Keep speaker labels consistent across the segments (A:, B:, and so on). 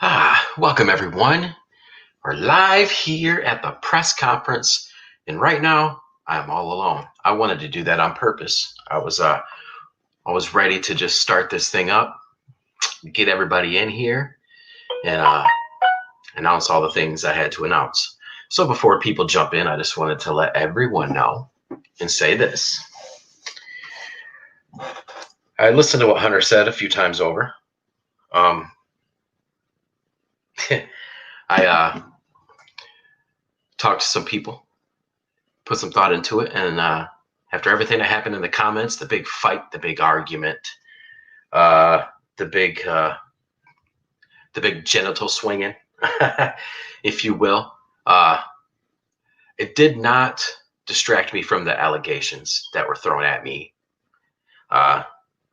A: Welcome everyone. We're live here at the press conference, and right now I'm all alone. I wanted to do that on purpose. I was ready to just start this thing up, get everybody in here, and announce all the things I had to announce. So before people jump in, I just wanted to let everyone know and say this. I listened to what Hunter said a few times over. I talked to some people, put some thought into it, and after everything that happened in the comments, the big fight, the big argument, the big genital swinging, if you will, it did not distract me from the allegations that were thrown at me.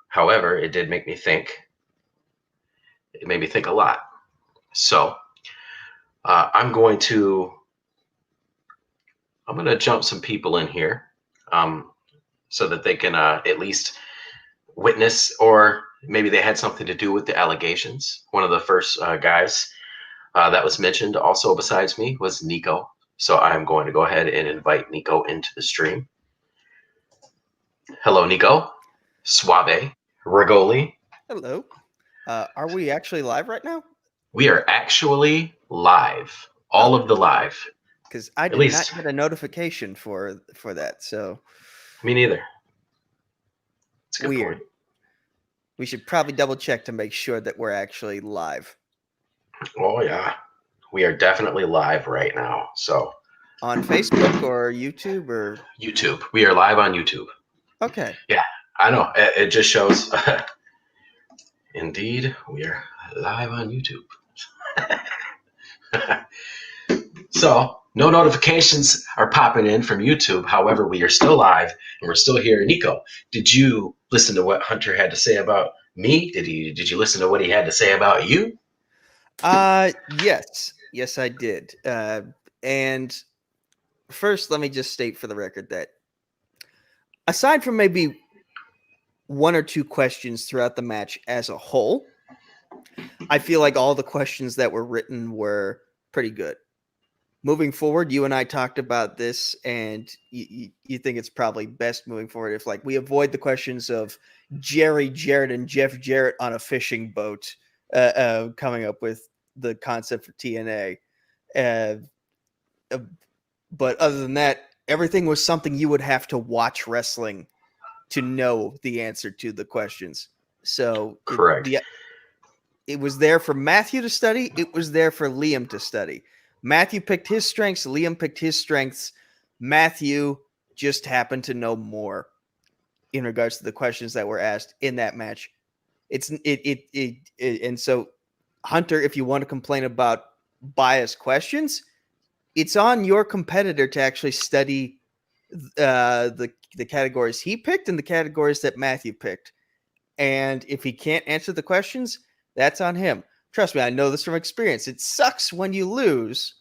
A: However, it did make me think. It made me think a lot. So I'm going to jump some people in here so that they can at least witness, or maybe they had something to do with the allegations. One of the first guys that was mentioned also besides me was Nico. So I'm going to go ahead and invite Nico into the stream. Hello, Nico. Suave. Rigoli.
B: Hello. Are we actually live right now?
A: We are actually live. All of the live.
B: Because I
A: At
B: did
A: least
B: not get a notification for that. So
A: me neither. It's a good
B: weird.
A: point.
B: We should probably double check to make sure that we're actually live
A: Oh yeah. We are definitely live right now. So
B: on Facebook or YouTube or
A: YouTube. We are live on YouTube.
B: okay.
A: Yeah, I know. It just shows. Indeed, we are live on YouTube. So no notifications are popping in from YouTube. However, we are still live and we're still here. Nico, did you listen to what Hunter had to say about me? Did you listen to what he had to say about you?
B: Yes, I did. And first, let me just state for the record that aside from maybe one or two questions throughout the match as a whole, I feel like all the questions that were written were pretty good. Moving forward, you and I talked about this, and you think it's probably best moving forward if like we avoid the questions of Jerry Jarrett and Jeff Jarrett on a fishing boat, coming up with the concept for TNA. Uh, but other than that, everything was something you would have to watch wrestling to know the answer to the questions. So
A: Correct.
B: it was there for Matthew to study. It was there for Liam to study. Matthew picked his strengths. Liam picked his strengths. Matthew just happened to know more in regards to the questions that were asked in that match. And so Hunter, if you want to complain about biased questions, it's on your competitor to actually study the categories he picked and the categories that Matthew picked. And if he can't answer the questions, that's on him. Trust me, I know this from experience. It sucks when you lose,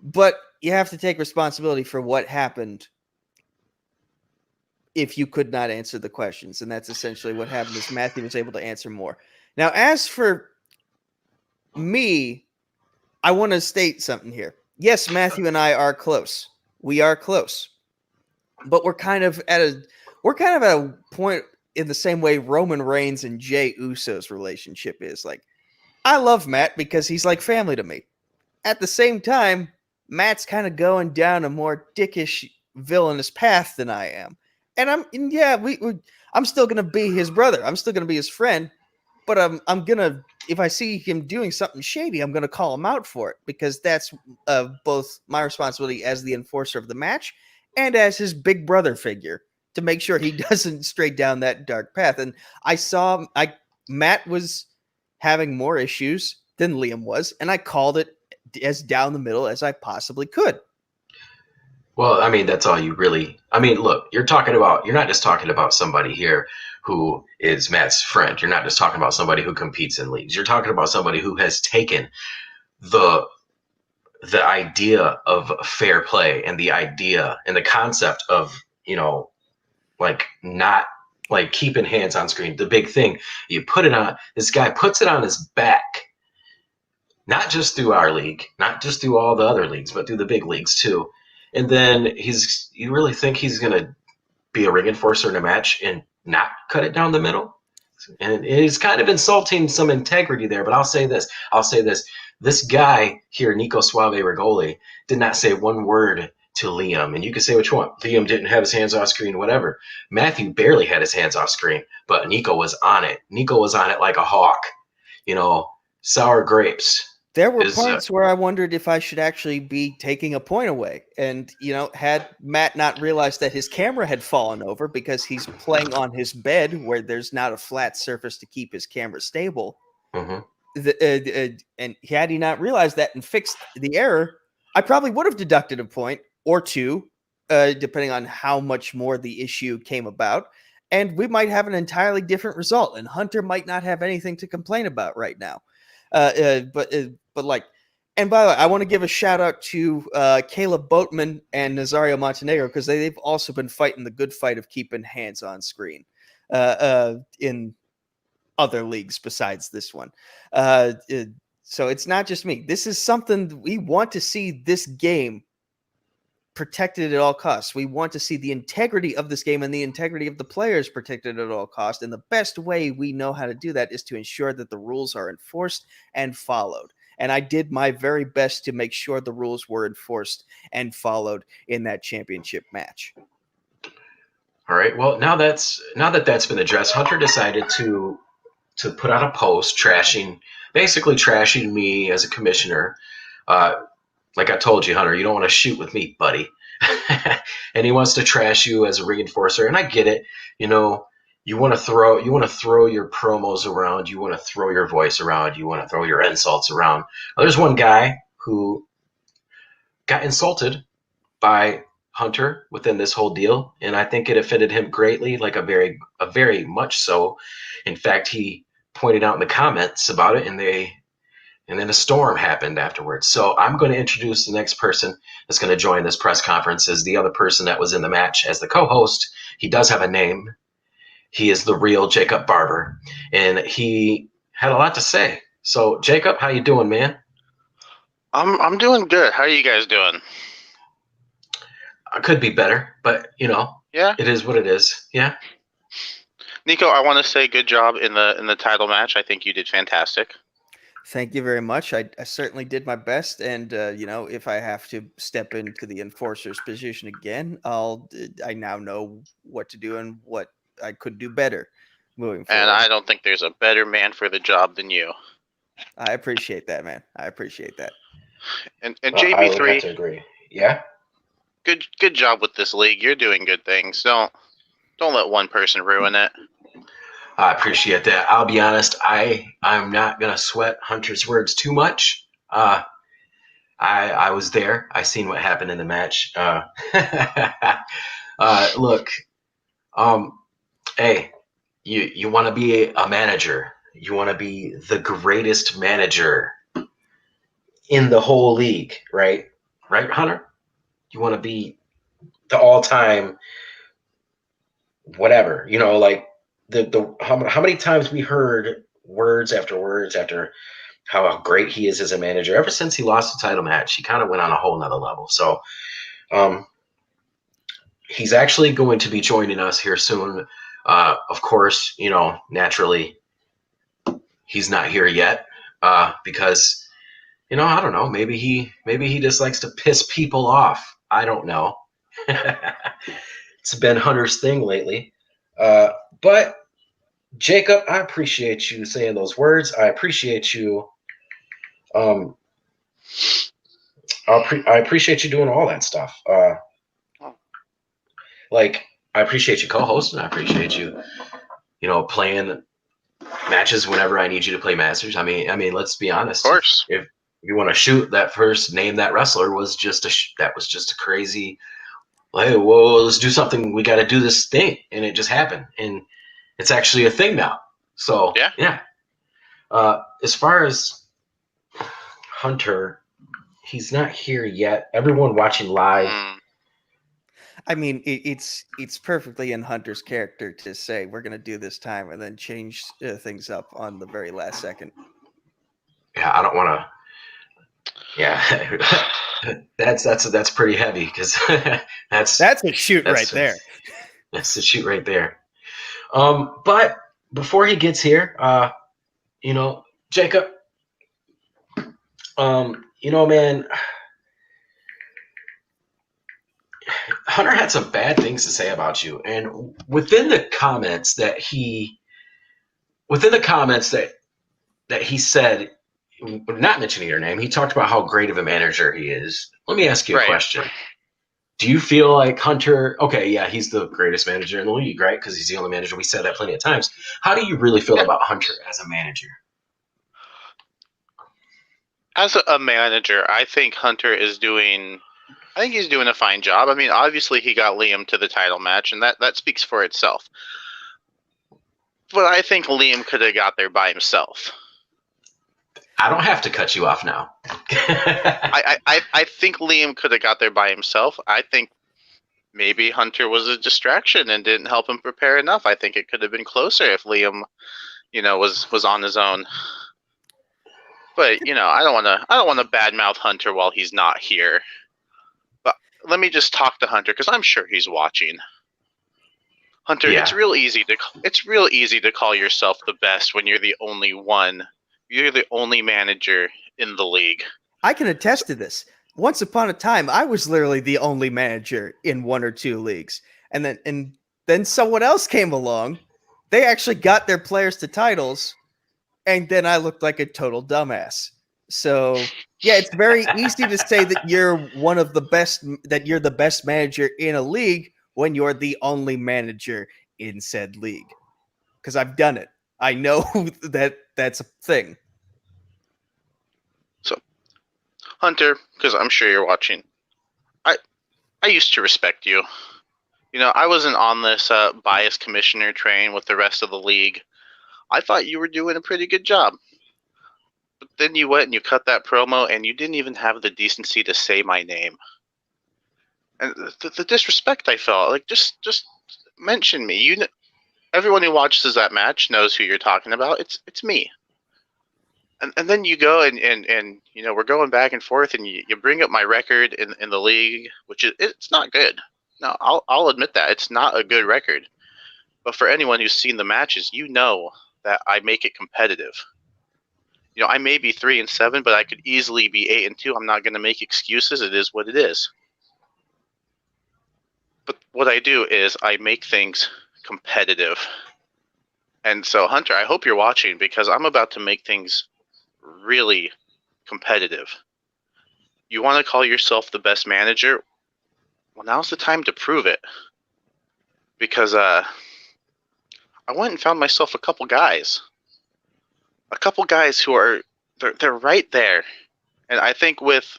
B: but you have to take responsibility for what happened if you could not answer the questions. And that's essentially what happened is Matthew was able to answer more. Now, as for me, I want to state something here. Yes, Matthew and I are close. We are close. But we're kind of at a point in the same way Roman Reigns and Jey Uso's relationship is. Like, I love Matt because he's like family to me. At the same time, Matt's kind of going down a more dickish, villainous path than I am. And I'm still gonna be his brother. I'm still gonna be his friend. But I'm gonna, if I see him doing something shady, I'm gonna call him out for it because that's both my responsibility as the enforcer of the match and as his big brother figure to make sure he doesn't stray down that dark path. And Matt was having more issues than Liam was, and I called it as down the middle as I possibly could.
A: Well, I mean, that's all you really. I mean, look, you're not just talking about somebody here who is Matt's friend. You're not just talking about somebody who competes in leagues. You're talking about somebody who has taken the idea of fair play and the idea and the concept of, like not like keeping hands on screen. The big thing, you put it on, this guy puts it on his back not just through our league, not just through all the other leagues, but through the big leagues too. And then you really think he's going to be a ring enforcer in a match and not cut it down the middle? And he's kind of insulting some integrity there, but I'll say this. This guy here, Nico Suave Rigoli, did not say one word to Liam. And you can say what you want. Liam didn't have his hands off screen, whatever. Matthew barely had his hands off screen, but Nico was on it. Nico was on it like a hawk. Sour grapes.
B: There were points where I wondered if I should actually be taking a point away. And, had Matt not realized that his camera had fallen over because he's playing on his bed where there's not a flat surface to keep his camera stable.
A: Mm-hmm.
B: And had he not realized that and fixed the error, I probably would have deducted a point or two, depending on how much more the issue came about. And we might have an entirely different result. And Hunter might not have anything to complain about right now. And by the way, I want to give a shout out to Caleb Boatman and Nazario Montenegro because they've also been fighting the good fight of keeping hands on screen in other leagues besides this one. So it's not just me. This is something we want to see this game protected at all costs. We want to see the integrity of this game and the integrity of the players protected at all costs. And the best way we know how to do that is to ensure that the rules are enforced and followed. And I did my very best to make sure the rules were enforced and followed in that championship match.
A: All right. Well, now that that's been addressed, Hunter decided to put out a post basically trashing me as a commissioner. Like I told you, Hunter, you don't want to shoot with me, buddy. And he wants to trash you as a ring enforcer, and I get it. You want to throw your promos around, you want to throw your voice around, you want to throw your insults around. Well, there's one guy who got insulted by Hunter within this whole deal, and I think it offended him greatly, like a very much so. In fact, he pointed out in the comments about it, and then a storm happened afterwards. So I'm going to introduce the next person that's going to join this press conference as the other person that was in the match as the co-host. He does have a name. He is the real Jacob Barber, and he had a lot to say. So Jacob, how you doing, man?
C: I'm doing good. How are you guys doing?
A: I could be better, but
C: yeah,
A: it is what it is. Yeah.
C: Nico, I want to say good job in the title match. I think you did fantastic.
B: Thank you very much. I certainly did my best, and if I have to step into the enforcer's position again, I now know what to do and what I could do better moving forward.
C: And I don't think there's a better man for the job than you.
B: I appreciate that, man. I appreciate that.
C: And JB3,
A: I would have to agree. Yeah.
C: Good job with this league. You're doing good things. Don't let one person ruin it.
A: I appreciate that. I'll be honest. I'm not gonna sweat Hunter's words too much. I was there. I seen what happened in the match. Look. Hey, you want to be a manager. You want to be the greatest manager in the whole league, right? Right, Hunter? You want to be the all-time whatever, like how many times we heard words after how great he is as a manager. Ever since he lost the title match, he kind of went on a whole nother level. So he's actually going to be joining us here soon. Of course, naturally he's not here yet because I don't know, maybe he just likes to piss people off. I don't know. It's been Hunter's thing lately. But Jacob, I appreciate you saying those words. I appreciate you. I appreciate you doing all that stuff. Like, I appreciate you co-hosting. I appreciate you, playing matches whenever I need you to play Masters. I mean, let's be honest.
C: Of course.
A: If you want to shoot, that first name that wrestler was just a crazy. Hey, well, let's do something. We got to do this thing, and it just happened, and it's actually a thing now. So yeah. As far as Hunter, he's not here yet. Everyone watching live.
B: I mean, it's perfectly in Hunter's character to say we're going to do this time and then change things up on the very last second.
A: Yeah, I don't want to. Yeah, that's pretty heavy because that's
B: That's a shoot right
A: that's
B: there.
A: that's the shoot right there. But before he gets here, Jacob, man, Hunter had some bad things to say about you, and within the comments that he said, not mentioning your name, he talked about how great of a manager he is. Let me ask you a
C: Right.
A: question. Do you feel like Hunter, okay, yeah, he's the greatest manager in the league, right? Because he's the only manager. We said that plenty of times. How do you really feel
C: Yeah.
A: about Hunter as a manager?
C: As a manager, I think Hunter is doing. I think he's doing a fine job. I mean, obviously he got Liam to the title match, and that speaks for itself. But I think Liam could have got there by himself.
A: I don't have to cut you off now.
C: I think Liam could have got there by himself. I think maybe Hunter was a distraction and didn't help him prepare enough. I think it could have been closer if Liam, was on his own. But I don't want to badmouth Hunter while he's not here. But let me just talk to Hunter because I'm sure he's watching. Hunter,
A: Yeah.
C: it's real easy to call yourself the best when you're the only one. You're the only manager in the league.
B: I can attest to this. Once upon a time, I was literally the only manager in one or two leagues, and then someone else came along. They actually got their players to titles, and then I looked like a total dumbass. So yeah, it's very easy to say that you're one of the best, that you're the best manager in a league when you're the only manager in said league. Because I've done it. I know that that's a thing.
C: So, Hunter, because I'm sure you're watching, I used to respect you. I wasn't on this bias commissioner train with the rest of the league. I thought you were doing a pretty good job. But then you went and you cut that promo, and you didn't even have the decency to say my name. And the disrespect I felt, like just mention me. Everyone who watches that match knows who you're talking about. It's me. And then you go and we're going back and forth, and you bring up my record in the league, which it's not good. No, I'll admit that it's not a good record. But for anyone who's seen the matches, that I make it competitive. I may be 3-7, but I could easily be 8-2. I'm not going to make excuses. It is what it is. But what I do is I make things competitive. And so, Hunter, I hope you're watching because I'm about to make things really competitive. You want to call yourself the best manager? Well, now's the time to prove it. Because I went and found myself a couple guys who are they're right there, and I think with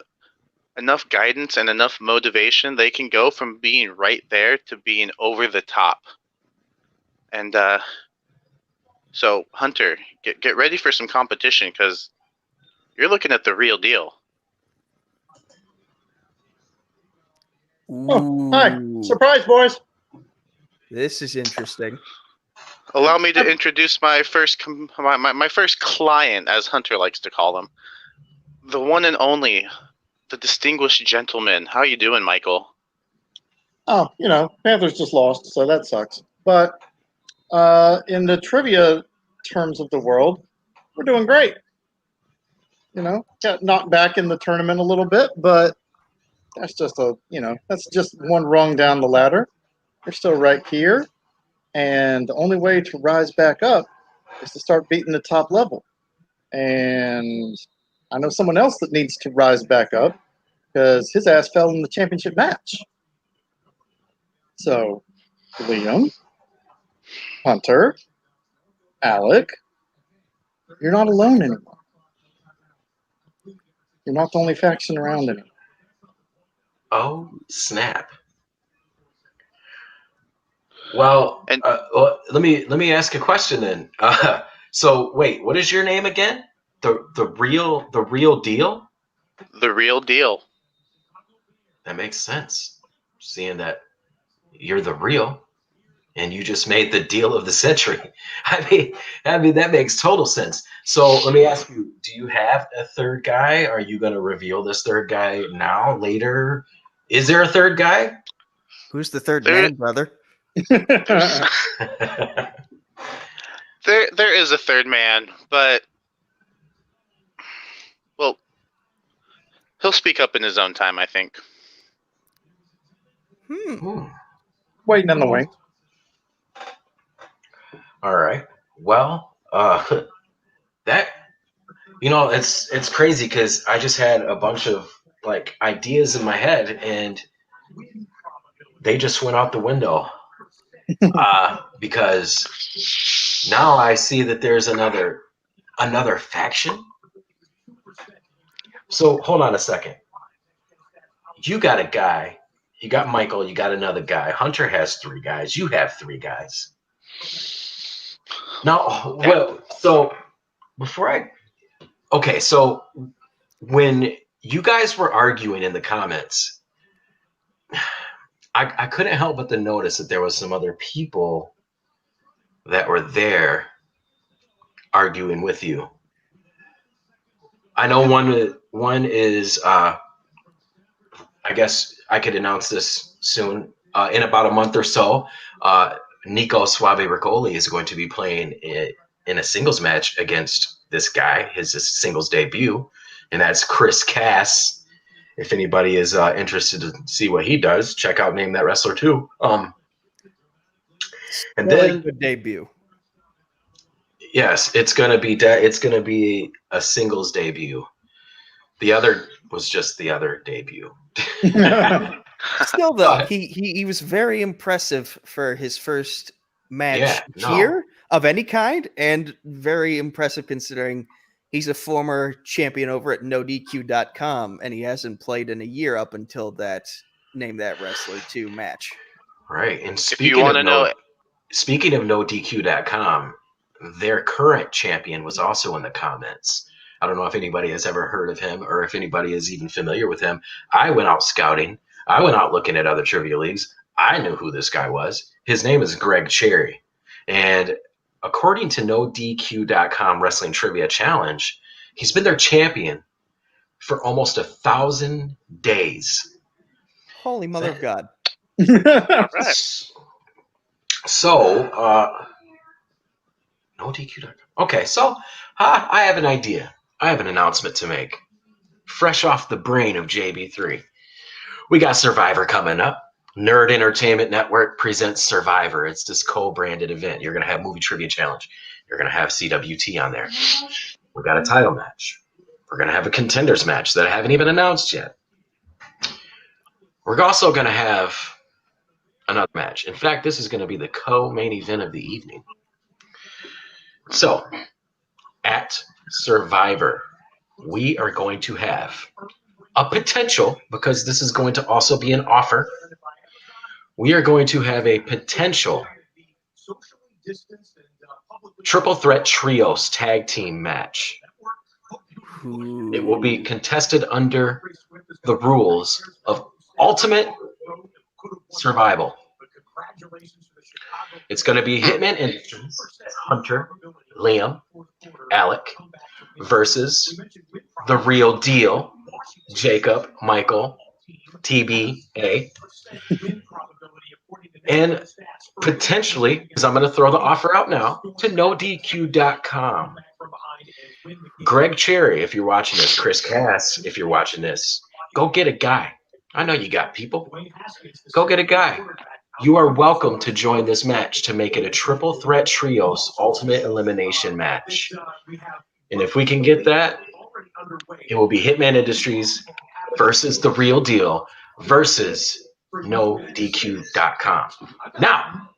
C: enough guidance and enough motivation, they can go from being right there to being over the top. And so, Hunter, get ready for some competition because you're looking at the real deal.
D: Oh, hi. Surprise, boys.
B: This is interesting.
C: Allow me to introduce my first my first client, as Hunter likes to call him, the one and only, the distinguished gentleman. How you doing, Michael?
D: Oh, Panthers just lost, so that sucks. But in the trivia terms of the world, we're doing great. Got knocked back in the tournament a little bit, but that's just that's just one rung down the ladder. We're still right here, and the only way to rise back up is to start beating the top level. And I know someone else that needs to rise back up because his ass fell in the championship match. So, Liam, Hunter, Alec, you're not alone anymore. You're not the only faction around anymore.
A: Oh, snap. Well,
C: And
A: let me ask a question then. So wait, what is your name again? The real deal?
C: the real deal.
A: That makes sense. Seeing that you're the real. and you just made the deal of the century. I mean that makes total sense. So let me ask you: do you have a third guy? Are you going to reveal this third guy now, later? Is there a third guy?
B: Who's the third
C: There-
B: man, brother?
C: There is a third man, but well, he'll speak up in his own time, I think.
D: Waiting in the wing.
A: All right. Well, that it's crazy because I just had a bunch of like ideas in my head and they just went out the window. Because now I see that there's another faction. So hold on a second. You got a guy. You got Michael. You got another guy. Hunter has 3 guys. You have 3 guys. Now, well, so so when you guys were arguing in the comments, I couldn't help but to notice that there was some other people that were there arguing with you. I know one is I guess I could announce this soon. In about a month or so, Nico Suave Riccoli is going to be playing in a singles match against this guy, his singles debut, and that's Chris Cass. If anybody is interested to see what he does, check out Name That Wrestler too. And
B: Really
A: then
B: good debut.
A: yes, it's gonna be a singles debut. The other was just the other debut.
B: Still, though, he was very impressive for his first match here of any kind, and very impressive considering he's a former champion over at NoDQ.com, and he hasn't played in a year up until that Name That Wrestler 2 match.
A: Right, and
C: If you want to know,
A: speaking of NoDQ.com, their current champion was also in the comments. I don't know if anybody has ever heard of him or if anybody is even familiar with him. I went out scouting. I went out looking at other trivia leagues. I knew who this guy was. His name is Greg Cherry. And according to NoDQ.com Wrestling Trivia Challenge, he's been their champion for almost 1,000 days.
B: Holy mother of God.
C: right.
A: So, NoDQ.com. Okay, so I have an idea. I have an announcement to make. Fresh off the brain of JB3. We got Survivor coming up. Nerd Entertainment Network presents Survivor. It's this co-branded event. You're going to have Movie Trivia Challenge. You're going to have CWT on there. We got a title match. We're going to have a contenders match that I haven't even announced yet. We're also going to have another match. In fact, this is going to be the co-main event of the evening. So, at Survivor, we are going to have a potential, because this is going to also be an offer, we are going to have a potential triple threat trios tag team match. It will be contested under the rules of Ultimate Survival. It's going to be Hitman Industries, Hunter, Liam, Alec, versus The Real Deal, Jacob, Michael, TBA, and potentially, because I'm going to throw the offer out now, to NoDQ.com. Greg Cherry, if you're watching this, Chris Cass, if you're watching this, go get a guy. I know you got people. Go get a guy. You are welcome to join this match to make it a triple threat trios ultimate elimination match. And if we can get that, it will be Hitman Industries versus The Real Deal versus NoDQ.com. Now,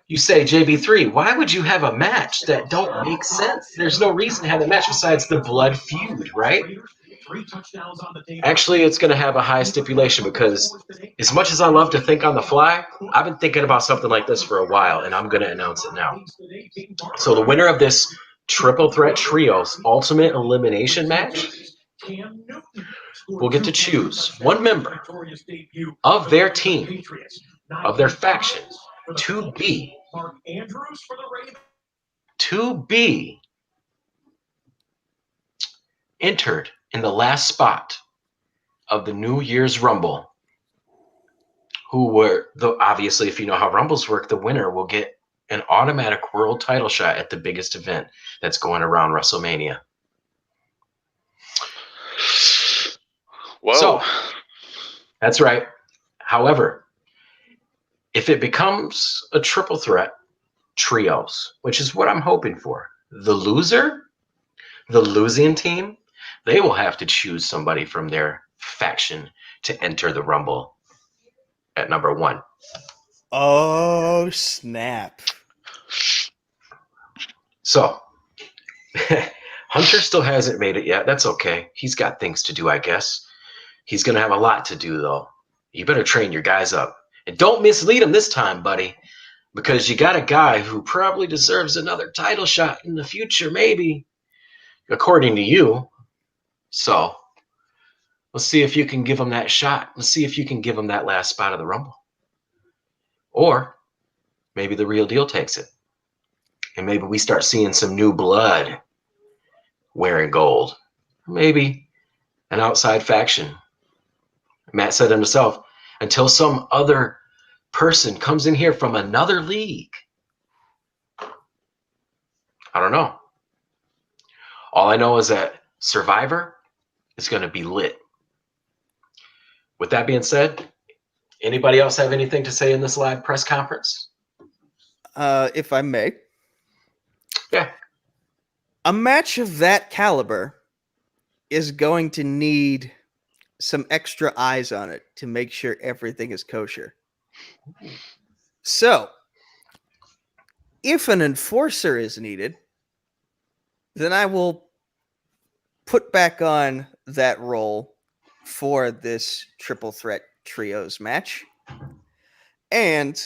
A: you say, JB3, why would you have a match that don't make sense? There's no reason to have a match besides the blood feud, right? Actually, it's going to have a high stipulation because as much as I love to think on the fly, I've been thinking about something like this for a while, and I'm going to announce it now. So the winner of this triple threat trios ultimate elimination match will get to choose one member of their team, of their faction, to be entered in the last spot of the New Year's Rumble, who were, obviously, if you know how Rumbles work, the winner will get an automatic world title shot at the biggest event that's going around WrestleMania.
C: Whoa.
A: So, that's right. However, if it becomes a triple threat trios, which is what I'm hoping for, the losing team, they will have to choose somebody from their faction to enter the Rumble at number 1.
B: Oh, snap.
A: So, Hunter still hasn't made it yet. That's okay. He's got things to do, I guess. He's going to have a lot to do, though. You better train your guys up. And don't mislead him this time, buddy, because you got a guy who probably deserves another title shot in the future, maybe, according to you. So, let's see if you can give him that shot. Let's see if you can give him that last spot of the Rumble. Or maybe the real deal takes it. And maybe we start seeing some new blood wearing gold. Maybe an outside faction. Matt said himself, until some other person comes in here from another league. I don't know. All I know is that Survivor is going to be lit. With that being said, anybody else have anything to say in this live press conference?
B: If I may.
A: Yeah.
B: A match of that caliber is going to need some extra eyes on it to make sure everything is kosher. So, if an enforcer is needed, then I will put back on that role for this triple threat trios match. And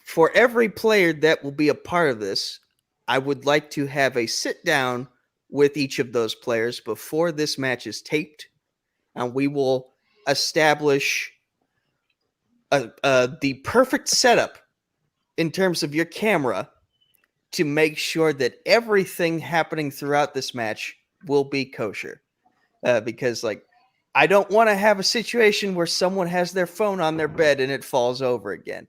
B: for every player that will be a part of this, I would like to have a sit down with each of those players before this match is taped, and we will establish the perfect setup in terms of your camera to make sure that everything happening throughout this match will be kosher. Because, like, I don't want to have a situation where someone has their phone on their bed and it falls over again.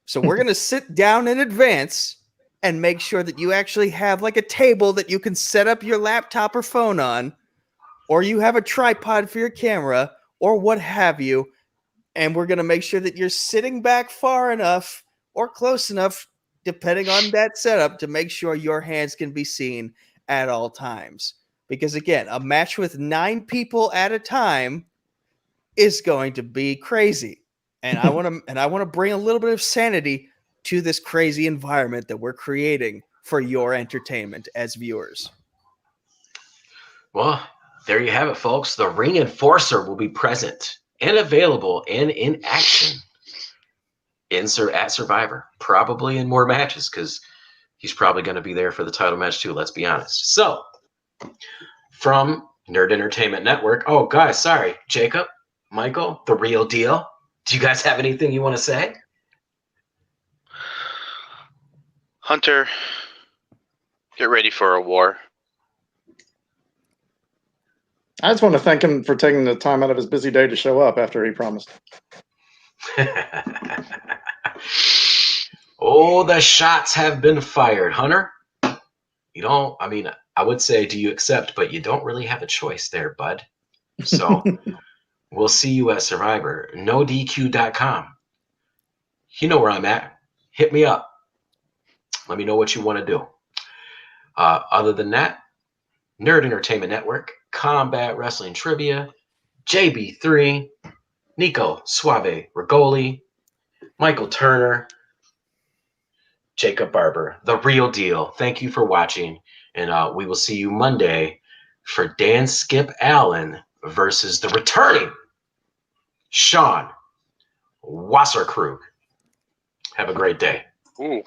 B: So we're going to sit down in advance and make sure that you actually have like a table that you can set up your laptop or phone on, or you have a tripod for your camera, or what have you. And we're going to make sure that you're sitting back far enough or close enough, depending on that setup, to make sure your hands can be seen at all times. Because again, a match with 9 people at a time is going to be crazy. And I want to bring a little bit of sanity to this crazy environment that we're creating for your entertainment as viewers.
A: Well, there you have it, folks. The Ring Enforcer will be present and available and in action at Survivor, probably in more matches, because he's probably going to be there for the title match too, let's be honest. So, from Nerd Entertainment Network, oh, guys, sorry, Jacob, Michael, the real deal. Do you guys have anything you want to say?
C: Hunter, get ready for a war.
D: I just want to thank him for taking the time out of his busy day to show up after he promised.
A: Oh, the shots have been fired, Hunter. You don't, I mean, I would say, do you accept? But you don't really have a choice there, bud. So we'll see you at Survivor. NoDQ.com. You know where I'm at. Hit me up. Let me know what you want to do. Other than that, Nerd Entertainment Network, Combat Wrestling Trivia, JB3, Nico Suave Rigoli, Michael Turner, Jacob Barber, the real deal. Thank you for watching, and we will see you Monday for Dan Skip Allen versus the returning Sean Wasserkrug. Have a great day.
C: Ooh.